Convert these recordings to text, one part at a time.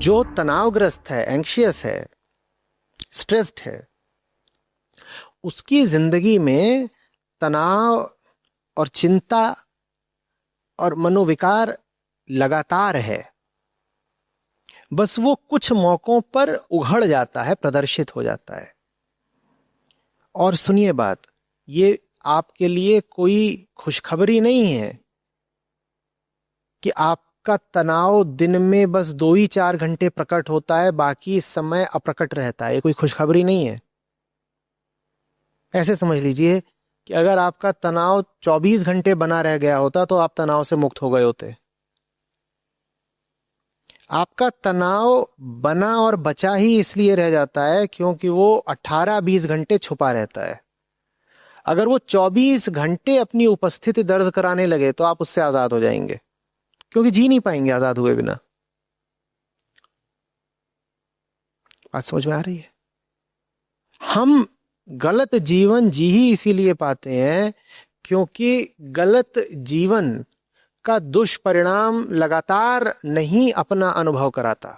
जो तनावग्रस्त है, एंग्शियस है, स्ट्रेस्ड है, उसकी जिंदगी में तनाव और चिंता और मनोविकार लगातार है। बस वो कुछ मौकों पर उघड़ जाता है, प्रदर्शित हो जाता है। और सुनिए बात, ये आपके लिए कोई खुशखबरी नहीं है कि आपका तनाव दिन में बस 2 ही 4 घंटे प्रकट होता है, बाकी समय अप्रकट रहता है। ये कोई खुशखबरी नहीं है। ऐसे समझ लीजिए कि अगर आपका तनाव 24 घंटे बना रह गया होता तो आप तनाव से मुक्त हो गए होते। आपका तनाव बना और बचा ही इसलिए रह जाता है क्योंकि वो 18-20 घंटे छुपा रहता है। अगर वो 24 घंटे अपनी उपस्थिति दर्ज कराने लगे तो आप उससे आजाद हो जाएंगे, क्योंकि जी नहीं पाएंगे आजाद हुए बिना। बात समझ में आ रही है? हम गलत जीवन जी ही इसीलिए पाते हैं क्योंकि गलत जीवन का दुष्परिणाम लगातार नहीं अपना अनुभव कराता।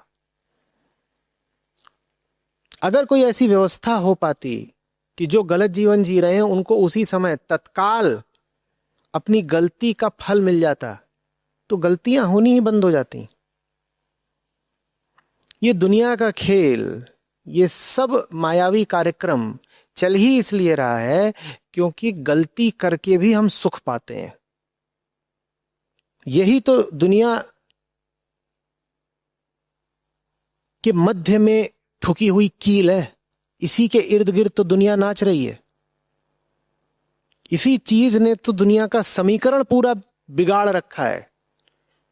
अगर कोई ऐसी व्यवस्था हो पाती कि जो गलत जीवन जी रहे हैं उनको उसी समय तत्काल अपनी गलती का फल मिल जाता, तो गलतियां होनी ही बंद हो जाती। ये दुनिया का खेल, ये सब मायावी कार्यक्रम चल ही इसलिए रहा है क्योंकि गलती करके भी हम सुख पाते हैं। यही तो दुनिया के मध्य में ठुकी हुई कील है। इसी के इर्द गिर्द तो दुनिया नाच रही है। इसी चीज ने तो दुनिया का समीकरण पूरा बिगाड़ रखा है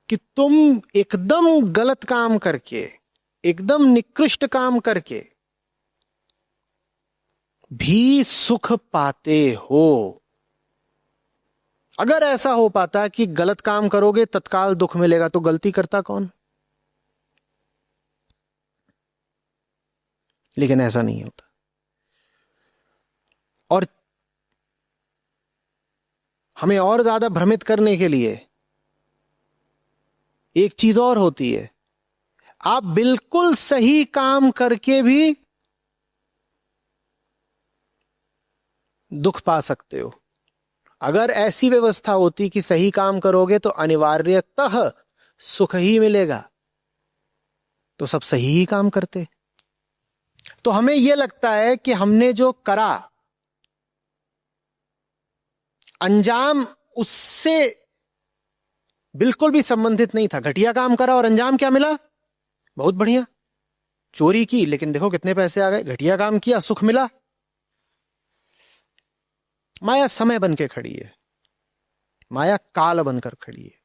कि तुम एकदम गलत काम करके, एकदम निकृष्ट काम करके भी सुख पाते हो। अगर ऐसा हो पाता कि गलत काम करोगे तत्काल दुख मिलेगा तो गलती करता कौन? लेकिन ऐसा नहीं होता। और हमें और ज्यादा भ्रमित करने के लिए एक चीज और होती है। आप बिल्कुल सही काम करके भी दुख पा सकते हो। अगर ऐसी व्यवस्था होती कि सही काम करोगे तो अनिवार्यतः सुख ही मिलेगा, तो सब सही ही काम करते। तो हमें यह लगता है कि हमने जो करा अंजाम उससे बिल्कुल भी संबंधित नहीं था। घटिया काम करा और अंजाम क्या मिला? बहुत बढ़िया। चोरी की लेकिन देखो कितने पैसे आ गए। घटिया काम किया, सुख मिला। माया समय बन के खड़ी है, माया काल बनकर खड़ी है।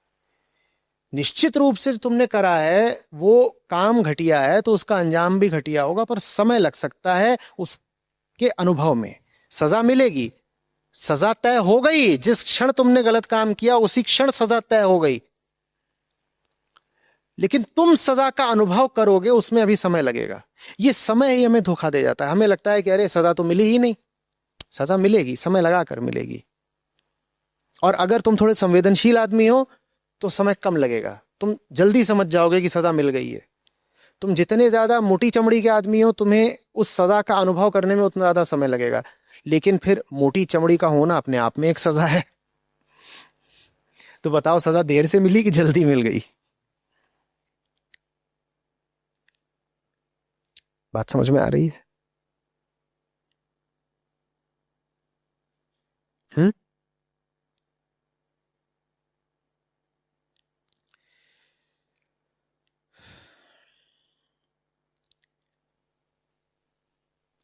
निश्चित रूप से तुमने करा है वो काम घटिया है तो उसका अंजाम भी घटिया होगा, पर समय लग सकता है उसके अनुभव में। सजा मिलेगी, सजा तय हो गई। जिस क्षण तुमने गलत काम किया उसी क्षण सजा तय हो गई, लेकिन तुम सजा का अनुभव करोगे उसमें अभी समय लगेगा। ये समय ही हमें धोखा दे जाता है। हमें लगता है कि अरे सजा तो मिली ही नहीं। सजा मिलेगी, समय लगा कर मिलेगी। और अगर तुम थोड़े संवेदनशील आदमी हो तो समय कम लगेगा, तुम जल्दी समझ जाओगे कि सजा मिल गई है। तुम जितने ज्यादा मोटी चमड़ी के आदमी हो तुम्हें उस सजा का अनुभव करने में उतना ज्यादा समय लगेगा। लेकिन फिर मोटी चमड़ी का होना अपने आप में एक सजा है। तो बताओ सजा देर से मिली कि जल्दी मिल गई? बात समझ में आ रही है? हम्म?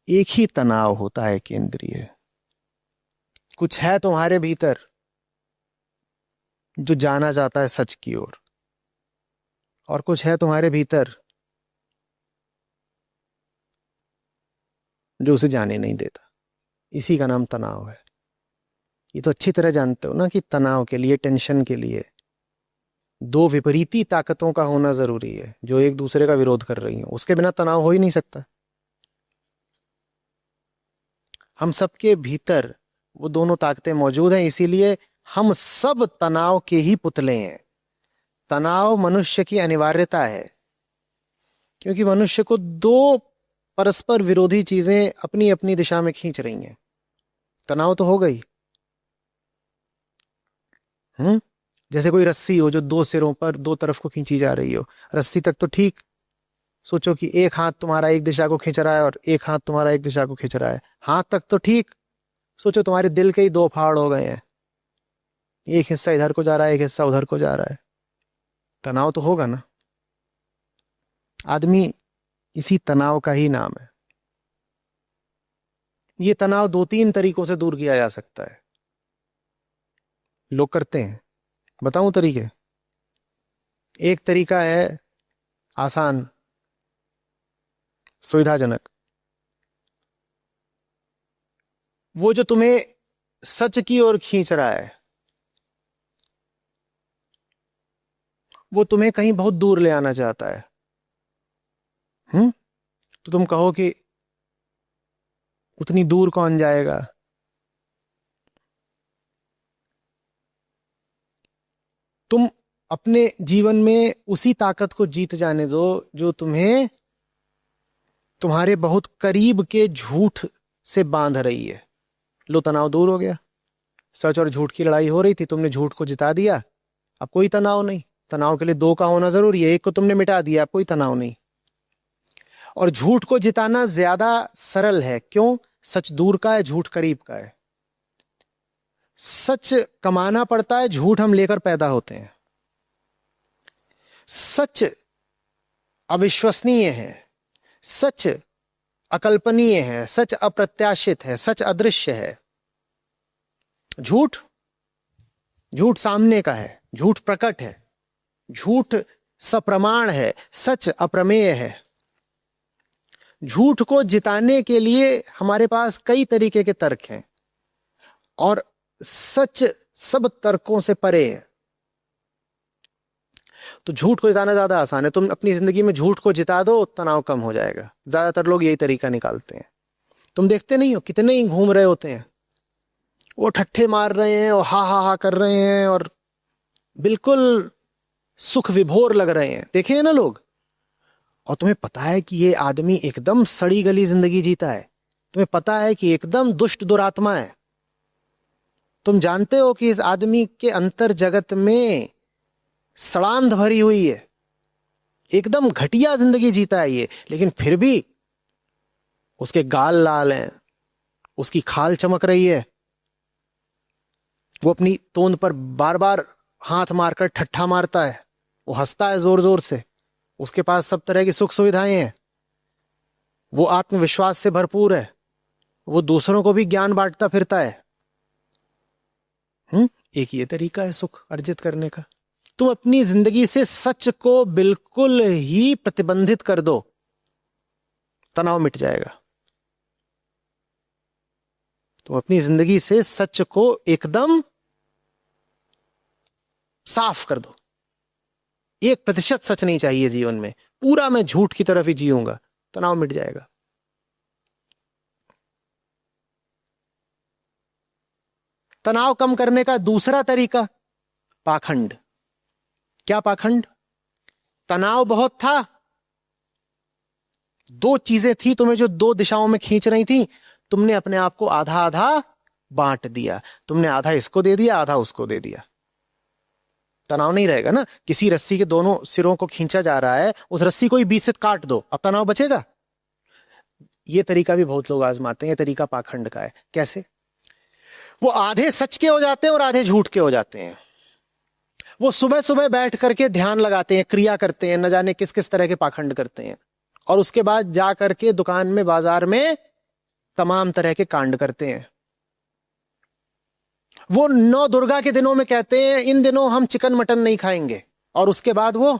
एक ही तनाव होता है केंद्रीय। कुछ है तुम्हारे भीतर जो जाना चाहता है सच की ओर, और कुछ है तुम्हारे भीतर जो उसे जाने नहीं देता। इसी का नाम तनाव है। ये तो अच्छी तरह जानते हो ना कि तनाव के लिए, टेंशन के लिए दो विपरीती ताकतों का होना जरूरी है जो एक दूसरे का विरोध कर रही हो। उसके बिना तनाव हो ही नहीं सकता। हम सबके भीतर वो दोनों ताकतें मौजूद हैं, इसीलिए हम सब तनाव के ही पुतले हैं। तनाव मनुष्य की अनिवार्यता है। क्योंकि मनुष्य को दो परस्पर विरोधी चीजें अपनी अपनी दिशा में खींच रही हैं। तनाव तो हो गई। जैसे कोई रस्सी हो जो दो सिरों पर दो तरफ को खींची जा रही हो। रस्सी तक तो ठीक, सोचो कि एक हाथ तुम्हारा एक दिशा को खींच रहा है और एक हाथ तुम्हारा एक दिशा को खींच रहा है, हाथ तक तो ठीक। सोचो तुम्हारे दिल के ही दो फाड़ हो गए हैं, एक हिस्सा इधर को जा रहा है, एक हिस्सा उधर को जा रहा है। तनाव तो होगा ना। आदमी इसी तनाव का ही नाम है। ये तनाव दो तीन तरीकों से दूर किया जा सकता है, लोग करते हैं। बताऊं तरीके? एक तरीका है आसान, सुविधाजनक। वो जो तुम्हें सच की ओर खींच रहा है, वो तुम्हें कहीं बहुत दूर ले आना चाहता है। तो तुम कहो कि उतनी दूर कौन जाएगा? तुम अपने जीवन में उसी ताकत को जीत जाने दो जो तुम्हें तुम्हारे बहुत करीब के झूठ से बांध रही है। लो, तनाव दूर हो गया। सच और झूठ की लड़ाई हो रही थी, तुमने झूठ को जिता दिया, अब कोई तनाव नहीं। तनाव के लिए दो का होना जरूरी है, एक को तुमने मिटा दिया, अब कोई तनाव नहीं। और झूठ को जिताना ज्यादा सरल है। क्यों? सच दूर का है, झूठ करीब का है। सच कमाना पड़ता है, झूठ हम लेकर पैदा होते हैं। सच अविश्वसनीय है, सच अकल्पनीय है, सच अप्रत्याशित है, सच अदृश्य है। झूठ, झूठ सामने का है, झूठ प्रकट है, झूठ सप्रमाण है, सच अप्रमेय है। झूठ को जिताने के लिए हमारे पास कई तरीके के तर्क हैं और सच सब तर्कों से परे है। तो झूठ को जिताना ज्यादा आसान है। तुम अपनी जिंदगी में झूठ को जिता दो, तनाव कम हो जाएगा। ज्यादातर लोग यही तरीका निकालते हैं। तुम देखते नहीं हो, कितने ही घूम रहे होते हैं, वो ठट्ठे मार रहे हैं और हा हा हा कर रहे हैं और बिल्कुल सुख विभोर लग रहे हैं, देखे हैं ना लोग। और तुम्हें पता है कि ये आदमी एकदम सड़ी गली जिंदगी जीता है, तुम्हें पता है कि एकदम दुष्ट दुरात्मा है। तुम जानते हो कि इस आदमी के अंतर जगत में सड़ांध भरी हुई है, एकदम घटिया जिंदगी जीता है ये, लेकिन फिर भी उसके गाल लाल हैं, उसकी खाल चमक रही है, वो अपनी तोंद पर बार बार हाथ मारकर ठट्ठा मारता है, वो हंसता है जोर जोर से, उसके पास सब तरह की सुख सुविधाएं हैं, वो आत्मविश्वास से भरपूर है, वो दूसरों को भी ज्ञान बांटता फिरता है। एक ये तरीका है सुख अर्जित करने का। तुम अपनी जिंदगी से सच को बिल्कुल ही प्रतिबंधित कर दो, तनाव मिट जाएगा। तुम अपनी जिंदगी से सच को एकदम साफ कर दो। 1% सच नहीं चाहिए जीवन में, पूरा मैं झूठ की तरफ ही जीऊंगा, तनाव मिट जाएगा। तनाव कम करने का दूसरा तरीका, पाखंड। क्या पाखंड? तनाव बहुत था, दो चीजें थी तुम्हें जो दो दिशाओं में खींच रही थी, तुमने अपने आप को आधा आधा बांट दिया। तुमने आधा इसको दे दिया, आधा उसको दे दिया, तनाव नहीं रहेगा ना। किसी रस्सी के दोनों सिरों को खींचा जा रहा है, उस रस्सी को ही बीच से काट दो, अब तनाव बचेगा? ये तरीका भी बहुत लोग आजमाते हैं, ये तरीका पाखंड का है। कैसे? वो आधे सच के हो जाते हैं और आधे झूठ के हो जाते हैं। वो सुबह सुबह बैठ करके ध्यान लगाते हैं, क्रिया करते हैं, न जाने किस किस तरह के पाखंड करते हैं, और उसके बाद जा करके दुकान में, बाजार में तमाम तरह के कांड करते हैं। वो 9 दुर्गा के दिनों में कहते हैं इन दिनों हम चिकन मटन नहीं खाएंगे, और उसके बाद वो,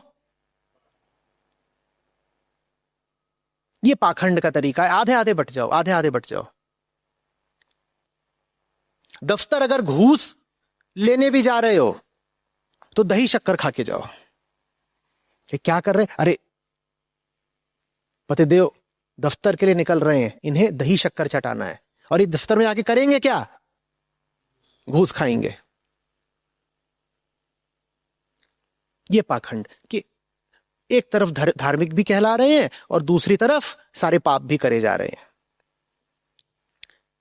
ये पाखंड का तरीका है। आधे आधे बट जाओ, आधे आधे बट जाओ। दफ्तर अगर घूस लेने भी जा रहे हो तो दही शक्कर खा के जाओ। ये क्या कर रहे हैं? अरे पतिदेव दफ्तर के लिए निकल रहे हैं, इन्हें दही शक्कर चटाना है, और ये दफ्तर में आके करेंगे क्या? घूस खाएंगे। ये पाखंड कि एक तरफ धार्मिक भी कहला रहे हैं और दूसरी तरफ सारे पाप भी करे जा रहे हैं।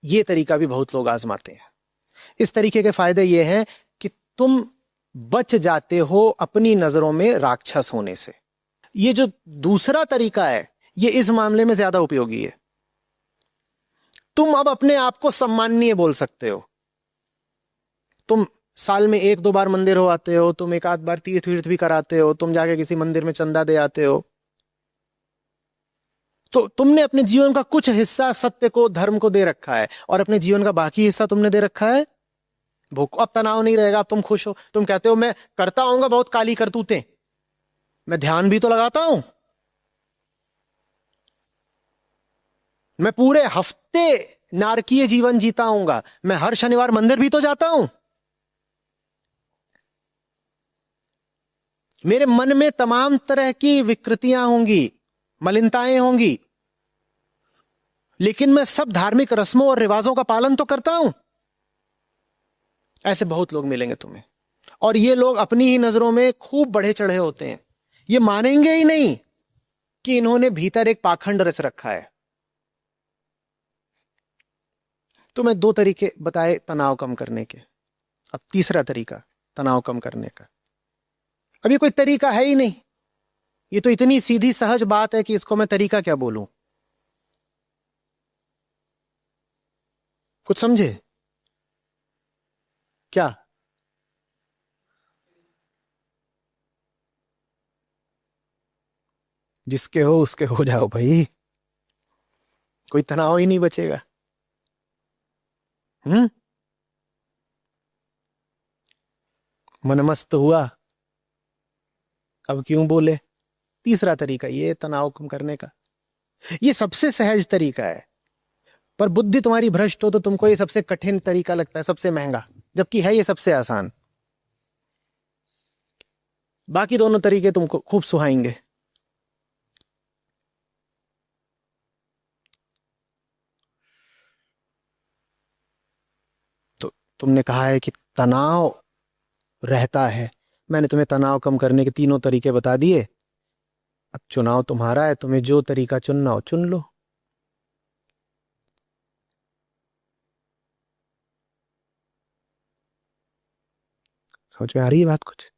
ये तरीका भी बहुत लोग आजमाते हैं। इस तरीके के फायदे ये हैं कि तुम बच जाते हो अपनी नजरों में राक्षस होने से। ये जो दूसरा तरीका है ये इस मामले में ज्यादा उपयोगी है। तुम अब अपने आप को सम्माननीय बोल सकते हो। तुम साल में 1-2 बार मंदिर हो आते हो, तुम एक आध बार तीर्थ भी कराते हो, तुम जाके किसी मंदिर में चंदा दे आते हो, तो तुमने अपने जीवन का कुछ हिस्सा सत्य को, धर्म को दे रखा है और अपने जीवन का बाकी हिस्सा तुमने दे रखा है भूख। अब तनाव नहीं रहेगा, अब तुम खुश हो। तुम कहते हो मैं करता हूंगा बहुत काली करतूतें, मैं ध्यान भी तो लगाता हूं, मैं पूरे हफ्ते नारकीय जीवन जीता हूंगा, मैं हर शनिवार मंदिर भी तो जाता हूं, मेरे मन में तमाम तरह की विकृतियां होंगी, मलिनताएं होंगी, लेकिन मैं सब धार्मिक रस्मों और रिवाजों का पालन तो करता हूं। ऐसे बहुत लोग मिलेंगे तुम्हें, और ये लोग अपनी ही नजरों में खूब बढ़े चढ़े होते हैं। ये मानेंगे ही नहीं कि इन्होंने भीतर एक पाखंड रच रखा है। तो मैं 2 तरीके बताए तनाव कम करने के। अब तीसरा तरीका तनाव कम करने का। अब ये कोई तरीका है ही नहीं, ये तो इतनी सीधी सहज बात है कि इसको मैं तरीका क्या बोलूं। कुछ समझे क्या? जिसके हो उसके हो जाओ भाई, कोई तनाव ही नहीं बचेगा। हम्म। मनमस्त हुआ, अब क्यों बोले। तीसरा तरीका ये तनाव कम करने का, ये सबसे सहज तरीका है, पर बुद्धि तुम्हारी भ्रष्ट हो तो तुमको ये सबसे कठिन तरीका लगता है, सबसे महंगा, जबकि है ये सबसे आसान। बाकी दोनों तरीके तुमको खूब सुहाएंगे। तो तुमने कहा है कि तनाव रहता है, मैंने तुम्हें तनाव कम करने के 3 तरीके बता दिए। अब चुनाव तुम्हारा है, तुम्हें जो तरीका चुनना हो चुन लो। समझ में आ रही है बात कुछ?